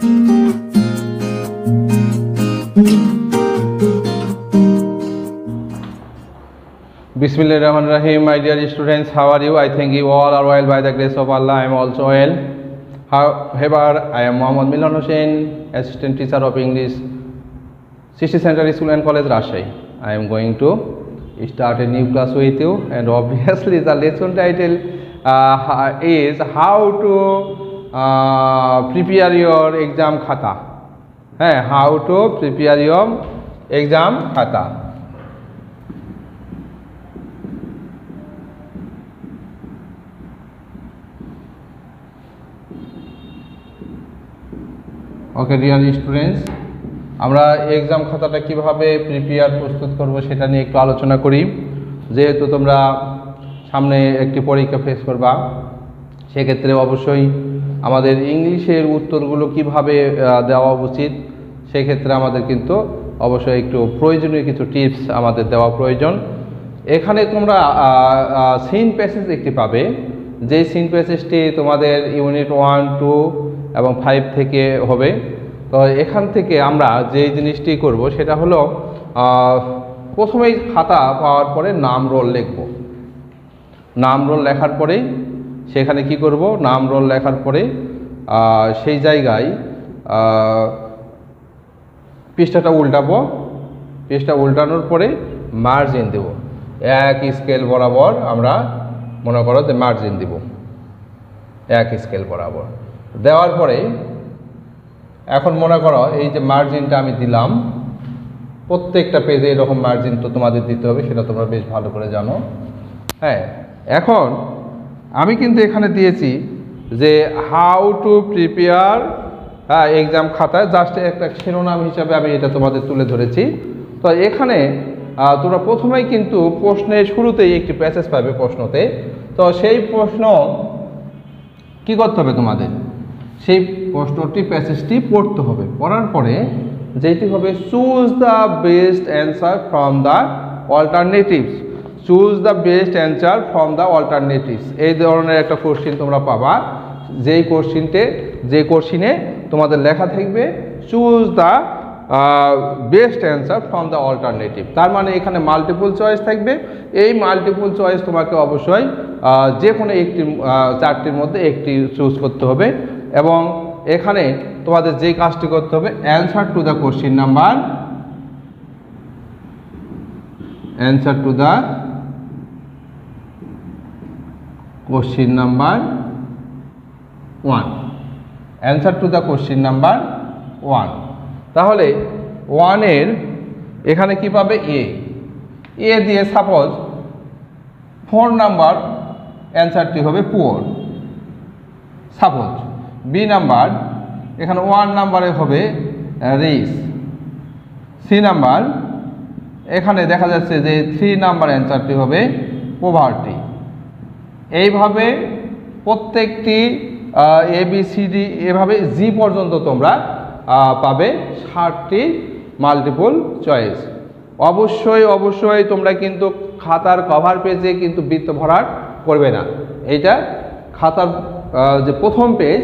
Bismillahirrahmanirrahim. My dear students, how are you? I think you all are well by the grace of Allah. I am also well. However, I am Muhammad Milan Hussain, assistant teacher of English, City Central School and College, Rajshahi. I am going to start a new class with you, and obviously the lesson title is how to prepare your exam khata. How to prepare your exam khata. Okay dear students, আমরা exam খাতাটা কিভাবে prepare প্রস্তুত করব সেটা নিয়ে একটু আলোচনা করি। যেহেতু তোমরা সামনে একটি পরীক্ষা ফেস করবা, সেক্ষেত্রে অবশ্যই আমাদের ইংলিশের উত্তরগুলো কিভাবে দেওয়া উচিত, সেক্ষেত্রে আমাদের কিন্তু অবশ্যই একটু প্রয়োজনীয় কিছু টিপস আমাদের দেওয়া প্রয়োজন। এখানে তোমরা সিন প্যাসেজ একটি পাবে, যে সিন প্যাসেজটি তোমাদের ইউনিট 1, 2 এবং 5 থেকে হবে। তো এখান থেকে আমরা যে জিনিসটি করব সেটা হলো প্রথমেই খাতা পাওয়ার পরে নাম রোল লিখব। নাম রোল লেখার পরেই সেখানে কি করব, নাম রোল লেখার পরে সেই জায়গায় পৃষ্ঠাটা উল্টাবো। পৃষ্ঠা উল্টানোর পরে মার্জিন দেব, এক স্কেল বরাবর আমরা মনে করো যে মার্জিন দেব, এক স্কেল বরাবর দেওয়ার পরে এখন মনে করো এই যে মার্জিনটা আমি দিলাম, প্রত্যেকটা পেজে এরকম মার্জিন তো তোমাদের দিতে হবে, সেটা তোমরা বেশ ভালো করে জানো। এখন আমি কিন্তু এখানে দিয়েছি যে হাউ টু প্রিপেয়ার এক্সাম খাতায়, জাস্ট একটা শিরোনাম হিসাবে আমি এটা তোমাদের তুলে ধরেছি। তো এখানে তোমরা প্রথমেই কিন্তু প্রশ্নের শুরুতেই একটি প্যাসেজ পাবে প্রশ্নতে। তো সেই প্রশ্ন কি করতে হবে, তোমাদের সেই প্রশ্নটি প্যাসেজটি পড়তে হবে। পড়ার পরে যেটি হবে choose the best answer from the alternatives. Choose the best answer from the alternatives, এই ধরনের একটা কোশ্চিন তোমরা পাবা। যেই কোশ্চিনে তোমাদের লেখা থাকবে choose the best answer from the alternative. তার মানে এখানে মাল্টিপল চয়েস থাকবে। এই মাল্টিপল চয়েস তোমাকে অবশ্যই যে কোনো একটি চারটির মধ্যে একটি চুজ করতে হবে। এবং এখানে তোমাদের যে কাজটি করতে হবে, answer to the question number, answer to the question number 1, answer to the question number 1। তাহলে 1 এর এখানে কি পাবে, এ দিয়ে সাপোজ 4 নাম্বার অ্যান্সারটি হবে পুয়ার, সাপোজ। বি নাম্বার এখানে 1 নাম্বারে হবে রিচ। সি নাম্বার এখানে দেখা যাচ্ছে যে 3 নাম্বার অ্যান্সারটি হবে পভার্টি। এইভাবে প্রত্যেকটি ABCD এভাবে জি পর্যন্ত তোমরা পাবে 60টি মাল্টিপল চয়েস। অবশ্যই তোমরা কিন্তু খাতার কভার পেজে কিন্তু বৃত্ত ভরাট করবে না। এইটা খাতার যে প্রথম পেজ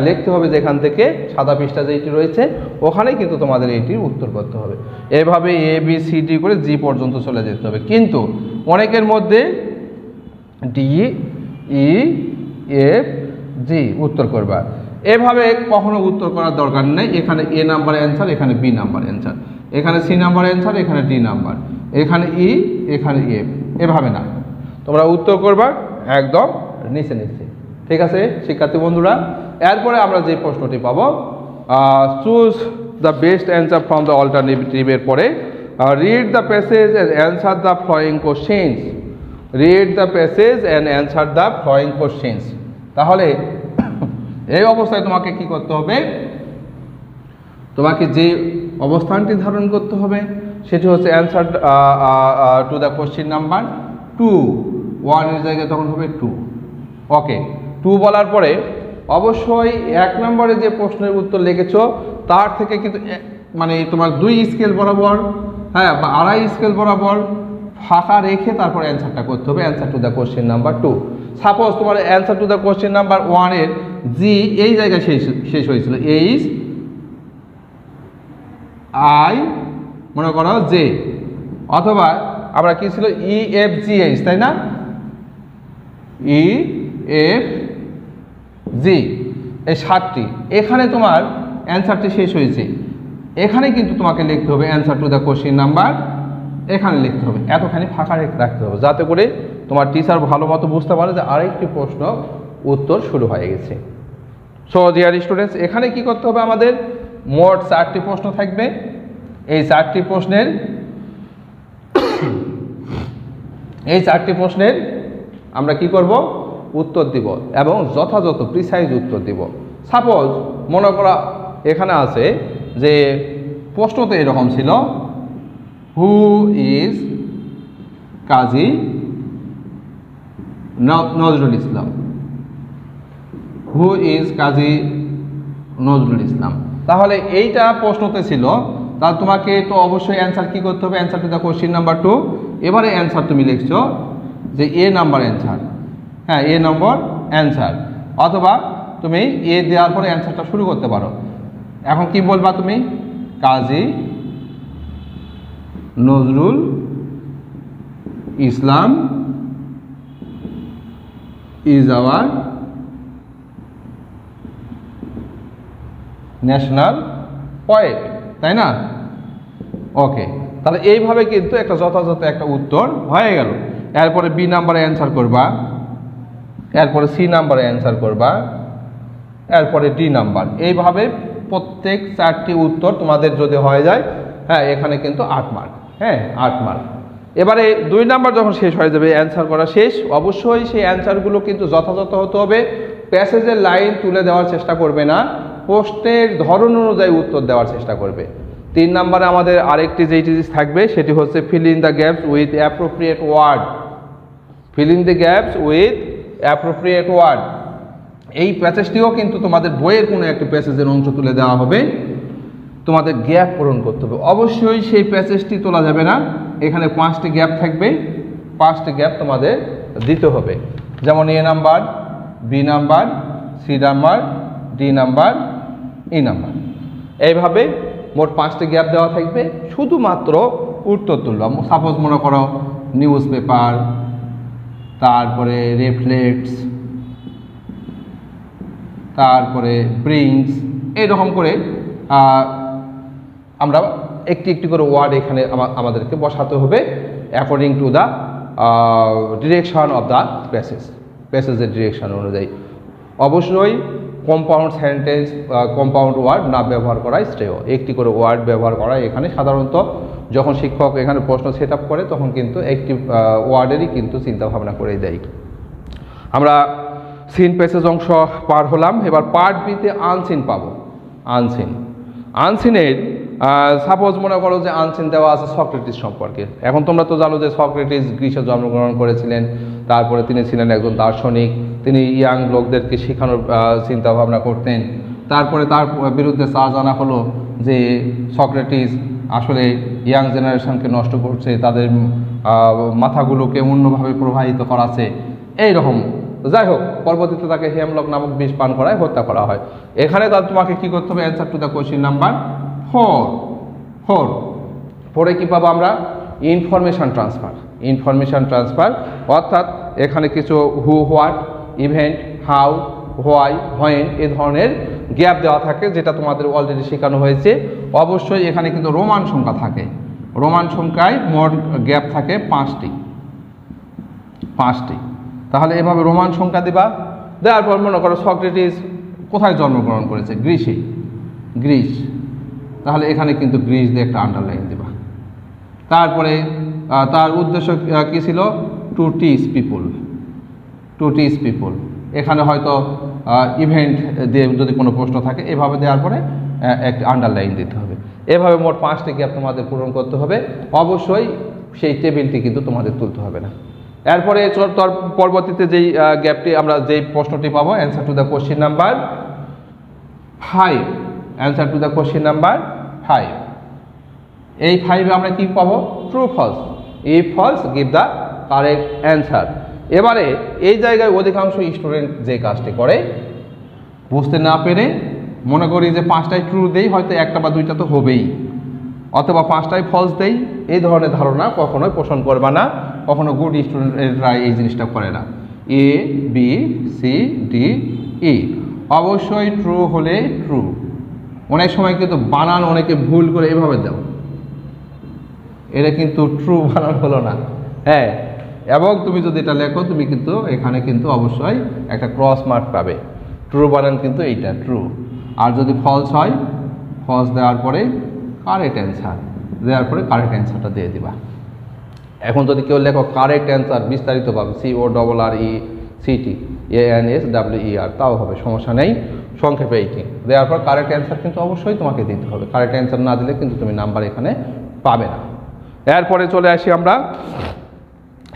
লিখতে হবে, যেখান থেকে সাদা পৃষ্ঠা যেটি রয়েছে ওখানেই কিন্তু তোমাদের এইটির উত্তর করতে হবে। এভাবে ABCD করে জি পর্যন্ত চলে যেতে হবে। কিন্তু অনেকের মধ্যে DEFG উত্তর করবা, এভাবে কখনো উত্তর করার দরকার নেই। এখানে A নাম্বার অ্যান্সার, এখানে B নাম্বার অ্যান্সার, এখানে C নাম্বার অ্যান্সার, এখানে D নাম্বার, এখানে E, এখানে F, এভাবে না। তোমরা উত্তর করবা একদম নিচে। ঠিক আছে শিক্ষার্থী বন্ধুরা? এরপরে আমরা যে প্রশ্নটি পাবো, choose the best answer from the অল্টারনেটিভের পরে read the passage and answer the following questions. Read the passage and answer the following questions. তাহলে এই অবস্থায় তোমাকে কি করতে হবে, তোমাকে যে অবস্থানটি ধারণ করতে হবে সেটি হচ্ছে answer to the question number 2। 1 এর জায়গায় তখন হবে 2। ওকে, 2 বলার পরে অবশ্যই 1 নম্বরে যে প্রশ্নের উত্তর লিখেছো তার থেকে কিন্তু মানে তোমার 2 স্কেল বরাবর বা 2.5 স্কেল বরাবর ফাঁকা রেখে তারপর অ্যান্সারটা করতে হবে, answer to the question number 2। Suppose তোমার answer to the question number 1 এর জি এই জায়গায় শেষ হয়েছিল, আই মনে করো জে, অথবা আমরা কি ছিল EFGH, তাই না, EFG, এই 7টি। এখানে তোমার অ্যান্সারটি শেষ হয়েছে, এখানে কিন্তু তোমাকে লিখতে হবে answer to the question number, এখানে লিখতে হবে, এতখানি ফাঁকা রাখতে হবে যাতে করে তোমার টিচার ভালো মতো বুঝতে পারে যে আরেকটি প্রশ্ন উত্তর শুরু হয়ে গেছে। সো ডিয়ার স্টুডেন্টস, এখানে কি করতে হবে, আমাদের মোট 4টি প্রশ্ন থাকবে। এই 4টি প্রশ্নের আমরা কি করব, উত্তর দিব এবং যথাযথ প্রিসাইজ উত্তর দিব। সাপোজ মনে করা এখানে আছে যে প্রশ্নতে এরকম ছিল, who is Kazi Nazrul Islam, who is Kazi Nazrul Islam. তাহলে এইটা প্রশ্নতে ছিল, তাহলে তোমাকে তো অবশ্যই অ্যান্সার কি করতে হবে, answer to the question number 2। এবারে অ্যান্সার তুমি লিখছো যে এ নাম্বার অ্যান্সার, হ্যাঁ এ নম্বর অ্যান্সার, অথবা তুমি এ দেওয়ার পরে অ্যান্সারটা শুরু করতে পারো। এখন কি বলবা তুমি, কাজী নজরুল ইসলাম ইজ আওয়ার ন্যাশনাল পয়েট, তাই না? ওকে, তাহলে এইভাবে কিন্তু একটা যথাযথ একটা উত্তর হয়ে গেল। এরপরে বি নাম্বারে অ্যান্সার করবা, এরপরে সি নাম্বারে অ্যান্সার করবা, এরপরে ডি নাম্বার। এইভাবে প্রত্যেক 4টি উত্তর তোমাদের যদি হয়ে যায়, হ্যাঁ এখানে কিন্তু 8 মার্ক, হ্যাঁ 8 মার্ক। এবারে 2 নাম্বার যখন শেষ হয়ে যাবে, অ্যান্সার করা শেষ, অবশ্যই সেই অ্যান্সারগুলো কিন্তু যথাযথ হতে হবে। প্যাসেজের লাইন তুলে দেওয়ার চেষ্টা করবে না, প্রশ্নের ধরন অনুযায়ী উত্তর দেওয়ার চেষ্টা করবে। 3 নাম্বারে আমাদের আরেকটি যেটি থাকবে সেটি হচ্ছে fill in the gaps with appropriate word, fill in the gaps with appropriate word. এই প্যাসেজটিও কিন্তু তোমাদের বইয়ের কোনো একটি প্যাসেজের অংশ তুলে দেওয়া হবে, তোমাদের গ্যাপ পূরণ করতে হবে। অবশ্যই সেই প্যাসেজটি তোলা যাবে না, এখানে 5টি গ্যাপ থাকবে, 5টি গ্যাপ তোমাদের দিতে হবে। যেমন A number, B number, C number, D number, E number. এইভাবে মোট 5টি গ্যাপ দেওয়া থাকবে, শুধুমাত্র উত্তর তুললাম। সাপোজ মনে করো নিউজ পেপার, তারপরে রেফ্লেক্টস, তারপরে ব্রিংস, এইরকম করে আমরা একটি একটি করে ওয়ার্ড এখানে আমাদেরকে বসাতে হবে according to the direction of the প্যাসেজের ডিরেকশন অনুযায়ী। অবশ্যই কম্পাউন্ড সেন্টেন্স, কম্পাউন্ড ওয়ার্ড না ব্যবহার করাই শ্রেয়, একটি করে ওয়ার্ড ব্যবহার করা। এখানে সাধারণত যখন শিক্ষক এখানে প্রশ্ন সেট আপ করে তখন কিন্তু একটি ওয়ার্ডেরই কিন্তু চিন্তা ভাবনা করে দেয়। আমরা সিন প্যাসেজ অংশ পার হলাম, এবার পার্ট বিতে আনসিন পাবো। আনসিনের সাপোজ মনে করো যে আনসিন দেওয়া আছে সক্রেটিস সম্পর্কে। এখন তোমরা তো জানো যে সক্রেটিস গ্রিসে জন্মগ্রহণ করেছিলেন, তারপরে তিনি ছিলেন একজন দার্শনিক, তিনি ইয়াং লোকদেরকে শেখানোর চিন্তা ভাবনা করতেন। তারপরে তার বিরুদ্ধে চার্জ আনা হলো যে সক্রেটিস আসলে ইয়াং জেনারেশনকে নষ্ট করছে, তাদের মাথাগুলোকে অন্যভাবে প্রবাহিত করাচ্ছে, এইরকম। যাই হোক, পরবর্তীতে তাকে হেমলক নামক বিষ পান করায় হত্যা করা হয়। এখানে তোমাকে কি করতে হবে, answer to the question number 4। পরে কি পাবো আমরা, ইনফরমেশন ট্রান্সফার, অর্থাৎ এখানে কিছু who, what, event, how, why, when এই ধরনের গ্যাপ দেওয়া থাকে, যেটা তোমাদের অলরেডি শেখানো হয়েছে। অবশ্যই এখানে কিন্তু রোমান সংখ্যা থাকে, রোমান সংখ্যায় মোট গ্যাপ থাকে 5টি। তাহলে এভাবে রোমান সংখ্যা দিবা, দেওয়ার পর মনে করো সক্রেটিস কোথায় জন্মগ্রহণ করেছে, গ্রিস, তাহলে এখানে কিন্তু গ্রিস দিয়ে একটা আন্ডারলাইন দিবা। তারপরে তার উদ্দেশ্য কী ছিল, টু টিচ পিপল, এখানে হয়তো ইভেন্ট দিয়ে যদি কোনো প্রশ্ন থাকে এভাবে দেওয়ার পরে একটা আন্ডারলাইন দিতে হবে। এভাবে মোট 5টি গ্যাপ তোমাদের পূরণ করতে হবে। অবশ্যই সেই টেবিলটি কিন্তু তোমাদের তুলতে হবে না। এরপরে পরবর্তীতে যেই গ্যাপটি আমরা যেই প্রশ্নটি পাবো, answer to the question number 5। এই 5-এ আমরা কি পাবো, true false. If false give the correct answer. এবারে এই জায়গায় অধিকাংশ স্টুডেন্ট যে কাজটি করে, বুঝতে না পেরে মনে করি যে 5টাই ট্রু দেই, হয়তো 1টা বা 2টা তো হবেই, অথবা 5টাই ফলস দেই, এই ধরনের ধারণা কখনোই পোষণ করবে না। কখনো গুড স্টুডেন্টরা এই জিনিসটা করে না। A B C D E অবশ্যই ট্রু হলে ট্রু। অনেক সময় কিন্তু বানান অনেকে ভুল করে এভাবে দাও, এটা কিন্তু ট্রু বানান হলো না। হ্যাঁ, এবং তুমি যদি এটা লেখো তুমি কিন্তু এখানে কিন্তু অবশ্যই একটা ক্রস মার্ক পাবে। ট্রু বানান কিন্তু এইটা ট্রু। আর যদি ফলস হয়, ফলস দেওয়ার পরে কারেক্ট অ্যান্সার দেওয়ার পরে কারেক্ট অ্যান্সারটা দিয়ে দিবা। এখন যদি কেউ লেখো কারেক্ট অ্যান্সার বিস্তারিতভাবে CORRECTANSWER তাও হবে, সমস্যা নেই। সংক্ষেপে এইটি দেওয়ার পর কারেক্ট অ্যান্সার কিন্তু অবশ্যই তোমাকে দিতে হবে। কারেক্ট অ্যান্সার না দিলে কিন্তু তুমি নাম্বার এখানে পাবে না। এরপরে চলে আসি আমরা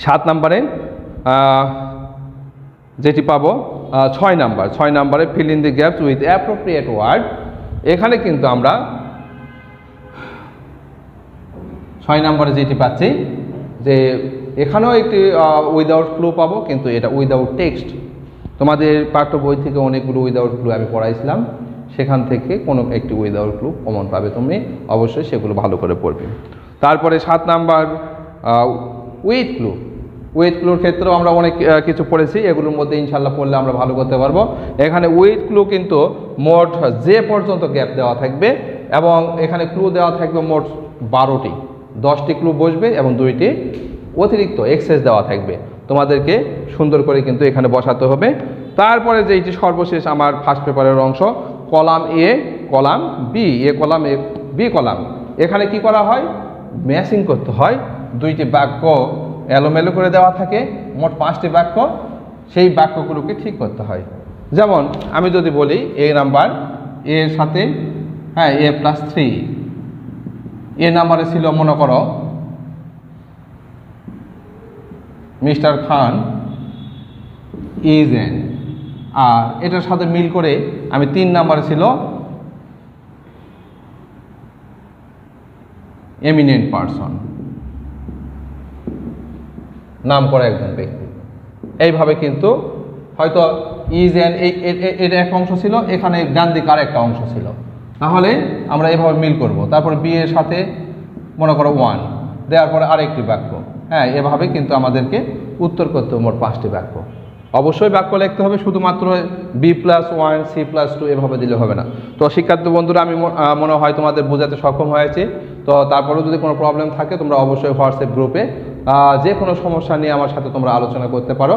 7 নাম্বারে, যেটি পাবো 6 নাম্বার। 6 নাম্বারে fill in the gaps with appropriate word. এখানে কিন্তু আমরা 6 নাম্বারে যেটি পাচ্ছি যে এখানেও একটি উইদাউট ক্লু পাবো, কিন্তু এটা উইদাউট টেক্সট। তোমাদের পাঠ্য বই থেকে অনেকগুলো উইদাউট ক্লু আমি পড়াইছিলাম, সেখান থেকে কোনো একটি উইদাউট ক্লু কমন পাবে, তুমি অবশ্যই সেগুলো ভালো করে পড়বে। তারপরে 7 নাম্বার উইথ ক্লু। উইথ ক্লুর ক্ষেত্রেও আমরা অনেক কিছু পড়েছি, এগুলোর মধ্যে ইনশাল্লাহ পড়লে আমরা ভালো করতে পারবো। এখানে উইথ ক্লু কিন্তু মোট যে পর্যন্ত গ্যাপ দেওয়া থাকবে, এবং এখানে ক্লু দেওয়া থাকবে মোট 12টি। 10টি ক্লু বসবে এবং 2টি অতিরিক্ত এক্সেস দেওয়া থাকবে। তোমাদেরকে সুন্দর করে কিন্তু এখানে বসাতে হবে। তারপরে যেইটি সর্বশেষ আমার ফার্স্ট পেপারের অংশ, column A column B, A column A B column. এখানে কি করা হয়, ম্যাচিং করতে হয়। 2টি বাক্য এলোমেলো করে দেওয়া থাকে, মোট 5টি বাক্য, সেই বাক্যগুলোকে ঠিক করতে হয়। যেমন আমি যদি বলি এ নাম্বার, এর সাথে হ্যাঁ A+3, এ নাম্বারে ছিল মনে করো মিস্টার খান ইজ এন, আর এটার সাথে মিল করে আমি 3 নাম্বারে ছিল এমিনেন্ট পারসন, নাম করা একজন ব্যক্তি। এইভাবে কিন্তু হয়তো ইজ এন এর এক অংশ ছিল, এখানে গান্ধী কার একটা অংশ ছিল, তাহলে আমরা এভাবে মিল করব। তারপর বি এর সাথে মনে করো 1 দেওয়ার পরে আরেকটি বাক্য। হ্যাঁ, এভাবে কিন্তু আমাদেরকে উত্তর করতে হবে মোট 5টি বাক্য। অবশ্যই বাক্য লিখতে হবে, শুধুমাত্র B+1 C+2 এভাবে দিলে হবে না। তো শিক্ষার্থী বন্ধুরা, আমি মনে হয় তোমাদের বোঝাতে সক্ষম হয়েছে। তো তারপরেও যদি কোনো প্রবলেম থাকে তোমরা অবশ্যই হোয়াটসঅ্যাপ গ্রুপে যে কোনো সমস্যা নিয়ে আমার সাথে তোমরা আলোচনা করতে পারো।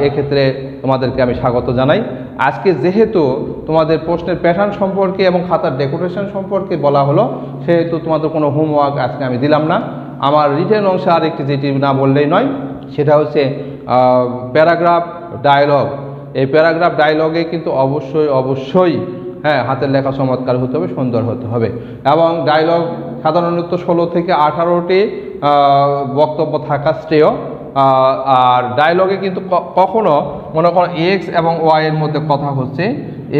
এক্ষেত্রে তোমাদেরকে আমি স্বাগত জানাই। আজকে যেহেতু তোমাদের প্রশ্নের প্যাটার্ন সম্পর্কে এবং খাতার ডেকোরেশন সম্পর্কে বলা হলো, সেহেতু তোমাদের কোনো হোমওয়ার্ক আজকে আমি দিলাম না। আমার রিটেন অংশে আরেকটি যেটি না বললেই নয়, সেটা হচ্ছে প্যারাগ্রাফ ডায়লগ। এই প্যারাগ্রাফ ডায়লগে কিন্তু অবশ্যই হ্যাঁ হাতের লেখা চমৎকার হতে হবে, সুন্দর হতে হবে। এবং ডায়লগ সাধারণত 16 থেকে 18টি বক্তব্য থাকা শ্রেয়। আর ডায়লগে কিন্তু কখনো মনে করো এক্স এবং ওয়াই এর মধ্যে কথা হচ্ছে,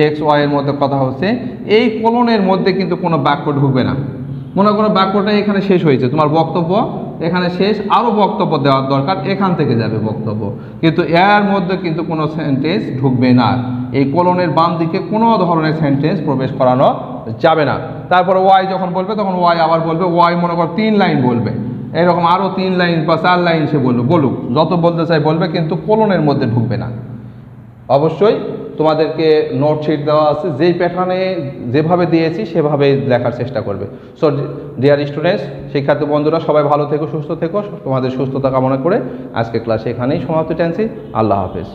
এক্স ওয়াই এর মধ্যে কথা হচ্ছে, এই কোলনের মধ্যে কিন্তু কোনো বাক্য ঢুকবে না। মনে করো বাক্যটা এখানে শেষ হয়েছে, তোমার বক্তব্য এখানে শেষ, আরও বক্তব্য দেওয়ার দরকার, এখান থেকে যাবে বক্তব্য, কিন্তু এর মধ্যে কিন্তু কোনো সেন্টেন্স ঢুকবে না। এই কোলনের বাম দিকে কোনো ধরনের সেন্টেন্স প্রবেশ করানো যাবে না। তারপরে ওয়াই যখন বলবে তখন ওয়াই আবার বলবে, ওয়াই মনে করো 3 লাইন বলবে, এরকম আরও 3 লাইন বা 4 লাইন সে বলুক, যত বলতে চাই বলবে, কিন্তু কোলনের মধ্যে ঢুকবে না। অবশ্যই তোমাদেরকে নোটশিট দেওয়া আছে, যেই প্যাটার্নে যেভাবে দিয়েছি সেভাবে লেখার চেষ্টা করবে। সো ডিয়ার স্টুডেন্টস, শিক্ষার্থী বন্ধুরা, সবাই ভালো থেকো, সুস্থ থেকো। তোমাদের সুস্থতা কামনা করে আজকে ক্লাস এখানেই সমাপ্ত টানছি। আল্লাহ হাফেজ।